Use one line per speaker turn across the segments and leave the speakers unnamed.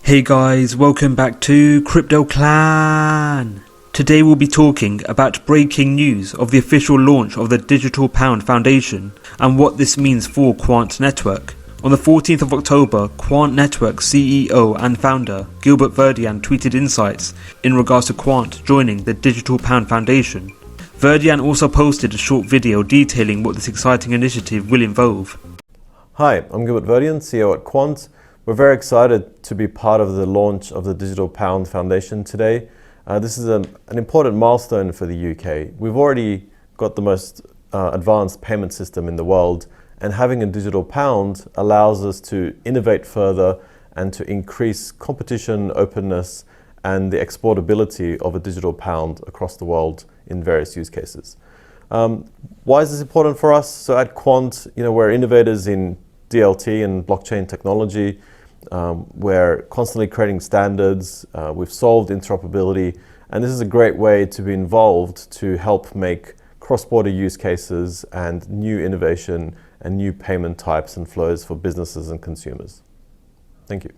Hey guys, welcome back to Crypto Clan. Today we'll be talking about breaking news of the official launch of the Digital Pound Foundation and what this means for Quant Network. On the 14th of October, Quant Network CEO and founder Gilbert Verdian tweeted insights in regards to Quant joining the Digital Pound Foundation. Verdian also posted a short video detailing what this exciting initiative will involve.
Hi, I'm Gilbert Verdian, CEO at Quant. We're very excited to be part of the launch of the Digital Pound Foundation today. This is an important milestone for the UK. We've already got the most advanced payment system in the world, and having a digital pound allows us to innovate further and to increase competition, openness, and the exportability of a digital pound across the world in various use cases. Why is this important for us? So at Quant, we're innovators in DLT and blockchain technology. We're constantly creating standards, we've solved interoperability, and this is a great way to be involved to help make cross-border use cases and new innovation and new payment types and flows for businesses and consumers. Thank you.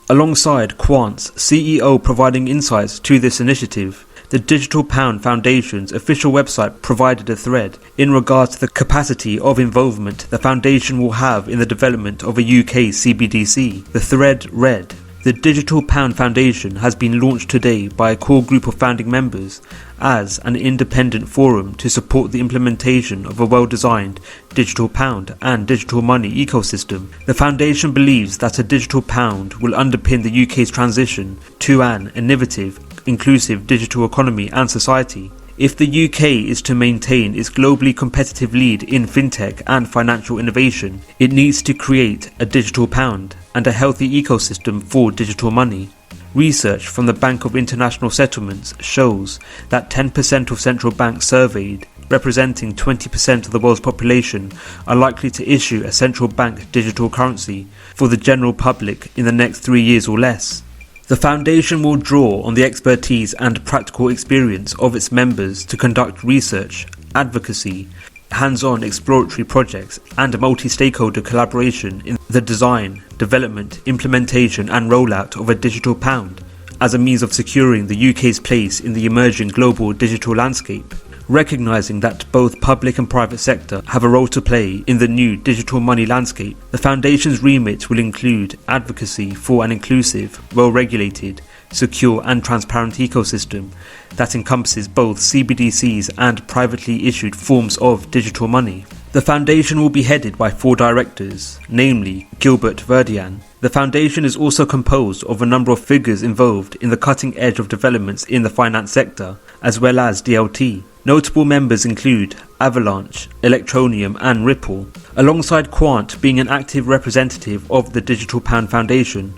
Alongside Quant's CEO providing insights to this initiative, the Digital Pound Foundation's official website provided a thread in regards to the capacity of involvement the foundation will have in the development of a UK CBDC. The thread read, "The Digital Pound Foundation has been launched today by a core group of founding members as an independent forum to support the implementation of a well-designed digital pound and digital money ecosystem. The foundation believes that a digital pound will underpin the UK's transition to an innovative, inclusive digital economy and society. If the UK is to maintain its globally competitive lead in fintech and financial innovation, it needs to create a digital pound and a healthy ecosystem for digital money. Research from the Bank of International Settlements shows that 10% of central banks surveyed, representing 20% of the world's population, are likely to issue a central bank digital currency for the general public in the next 3 years or less. The foundation will draw on the expertise and practical experience of its members to conduct research, advocacy, hands-on exploratory projects, and multi-stakeholder collaboration in the design, development, implementation and rollout of a digital pound as a means of securing the UK's place in the emerging global digital landscape. Recognising that both public and private sector have a role to play in the new digital money landscape, the Foundation's remit will include advocacy for an inclusive, well-regulated, secure and transparent ecosystem that encompasses both CBDCs and privately issued forms of digital money. The Foundation will be headed by 4 directors, namely Gilbert Verdian. The Foundation is also composed of a number of figures involved in the cutting edge of developments in the finance sector, as well as DLT. Notable members include Avalanche, Electroneum and Ripple. Alongside Quant being an active representative of the Digital Pound Foundation,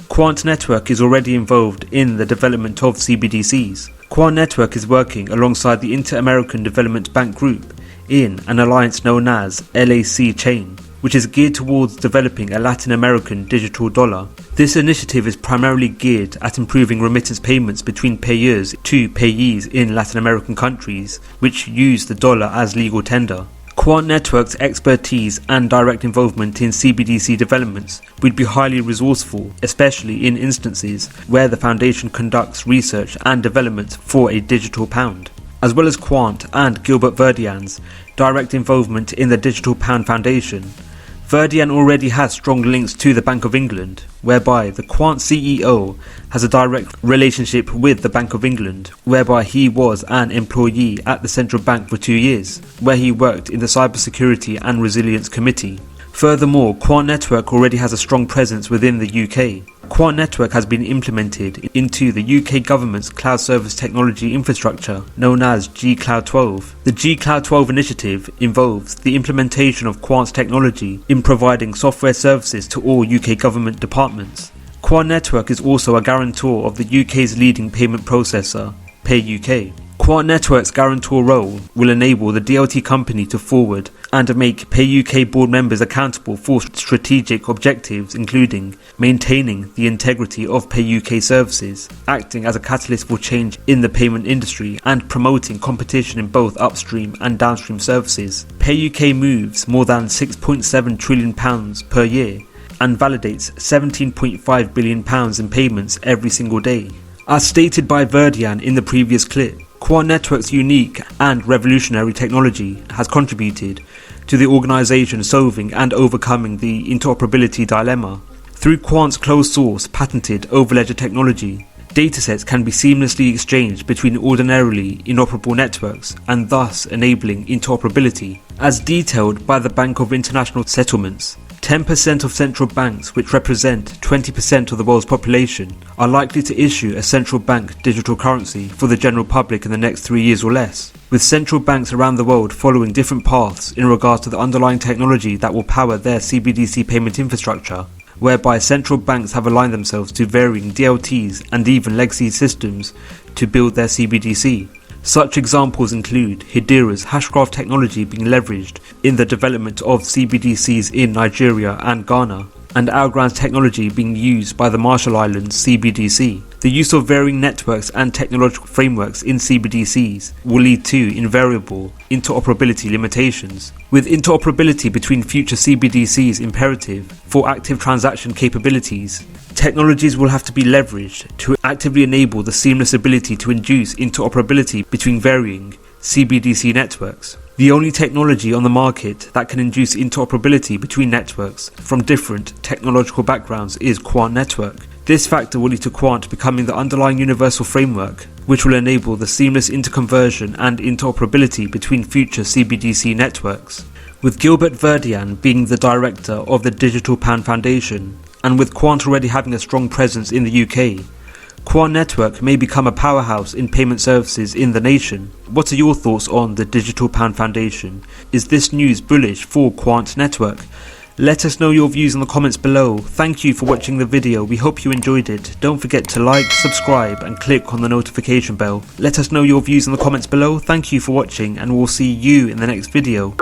Quant Network is already involved in the development of CBDCs. Quant Network is working alongside the Inter-American Development Bank Group in an alliance known as LAC Chain, which is geared towards developing a Latin American digital dollar. This initiative is primarily geared at improving remittance payments between payers to payees in Latin American countries, which use the dollar as legal tender. Quant Network's expertise and direct involvement in CBDC developments would be highly resourceful, especially in instances where the Foundation conducts research and development for a digital pound. As well as Quant and Gilbert Verdian's direct involvement in the Digital Pound Foundation, Verdian already has strong links to the Bank of England, whereby the Quant CEO has a direct relationship with the Bank of England, whereby he was an employee at the central bank for 2 years, where he worked in the Cybersecurity and Resilience Committee. Furthermore, Quant Network already has a strong presence within the UK. Quant Network has been implemented into the UK government's cloud service technology infrastructure known as G-Cloud 12. The G-Cloud 12 initiative involves the implementation of Quant's technology in providing software services to all UK government departments. Quant Network is also a guarantor of the UK's leading payment processor, PayUK. Quant Network's guarantor role will enable the DLT company to forward and make PayUK board members accountable for strategic objectives including maintaining the integrity of PayUK services, acting as a catalyst for change in the payment industry and promoting competition in both upstream and downstream services. PayUK moves more than £6.7 trillion per year and validates £17.5 billion in payments every single day. As stated by Verdian in the previous clip, Quant Network's unique and revolutionary technology has contributed to the organisation solving and overcoming the interoperability dilemma. Through Quant's closed-source patented overledger technology, datasets can be seamlessly exchanged between ordinarily inoperable networks and thus enabling interoperability. As detailed by the Bank of International Settlements, 10% of central banks, which represent 20% of the world's population, are likely to issue a central bank digital currency for the general public in the next 3 years or less, with central banks around the world following different paths in regards to the underlying technology that will power their CBDC payment infrastructure, whereby central banks have aligned themselves to varying DLTs and even legacy systems to build their CBDC. Such examples include Hedera's hashgraph technology being leveraged in the development of CBDCs in Nigeria and Ghana, and Algorand's technology being used by the Marshall Islands CBDC. The use of varying networks and technological frameworks in CBDCs will lead to invariable interoperability limitations. With interoperability between future CBDCs imperative for active transaction capabilities, technologies will have to be leveraged to actively enable the seamless ability to induce interoperability between varying CBDC networks. The only technology on the market that can induce interoperability between networks from different technological backgrounds is Quant Network. This factor will lead to Quant becoming the underlying universal framework, which will enable the seamless interconversion and interoperability between future CBDC networks. With Gilbert Verdian being the director of the Digital Pound Foundation, and with Quant already having a strong presence in the UK, Quant Network may become a powerhouse in payment services in the nation. What are your thoughts on the Digital Pound Foundation? Is this news bullish for Quant Network? Let us know your views in the comments below. Thank you for watching the video. We hope you enjoyed it. Don't forget to like, subscribe and click on the notification bell. Let us know your views in the comments below. Thank you for watching and we'll see you in the next video.